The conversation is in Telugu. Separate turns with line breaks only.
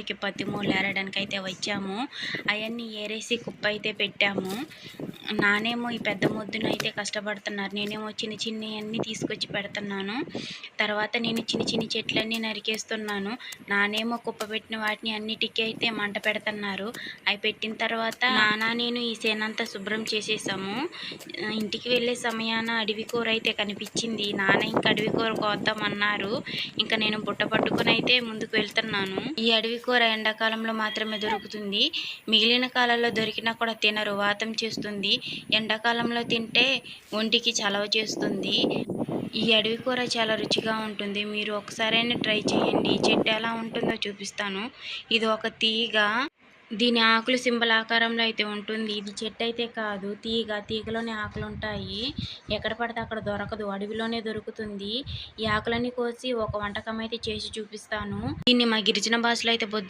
కి పత్తి మూలు ఏరడానికి అయితే వచ్చాము. అయన్నీ ఏరేసి కుప్ప అయితే పెట్టాము. నానేమో ఈ పెద్ద మొద్దునైతే కష్టపడుతున్నారు. నేనేమో చిన్ని చిన్నయన్నీ తీసుకొచ్చి పెడుతున్నాను. తర్వాత నేను చిన్ని చెట్లన్నీ నరికేస్తున్నాను. నానేమో కుప్ప పెట్టిన వాటిని అన్నిటికి అయితే మంట పెడుతున్నారు. అవి పెట్టిన తర్వాత నేను ఈ చేనంతా శుభ్రం చేసేసాము. ఇంటికి వెళ్ళే సమయాన అడవి కూర అయితే కనిపించింది. నాన్న ఇంక అడవి కూర కోద్దామన్నారు. ఇంకా నేను బుట్ట పట్టుకొని అయితే ముందుకు వెళ్తున్నాను. ఈ అడవి కూర ఎండాకాలంలో మాత్రమే దొరుకుతుంది. మిగిలిన కాలాల్లో దొరికినా కూడా తినరు, వాతం చేస్తుంది. ఎండాకాలంలో తింటే ఒంటికి చలవ చేస్తుంది. ఈ అడవి కూర చాలా రుచిగా ఉంటుంది. మీరు ఒకసారైనా ట్రై చేయండి. ఈ చెట్టు ఎలా ఉంటుందో చూపిస్తాను. ఇది ఒక తీగ. దీని ఆకులు సింబల్ ఆకారంలో అయితే ఉంటుంది. ఇది చెట్టు అయితే కాదు, తీగలోనే ఆకులు ఉంటాయి. ఎక్కడ పడితే అక్కడ దొరకదు, అడవిలోనే దొరుకుతుంది. ఈ ఆకులన్నీ కోసి ఒక వంటకం అయితే చేసి చూపిస్తాను. దీన్ని మా గిరిజన భాషలో అయితే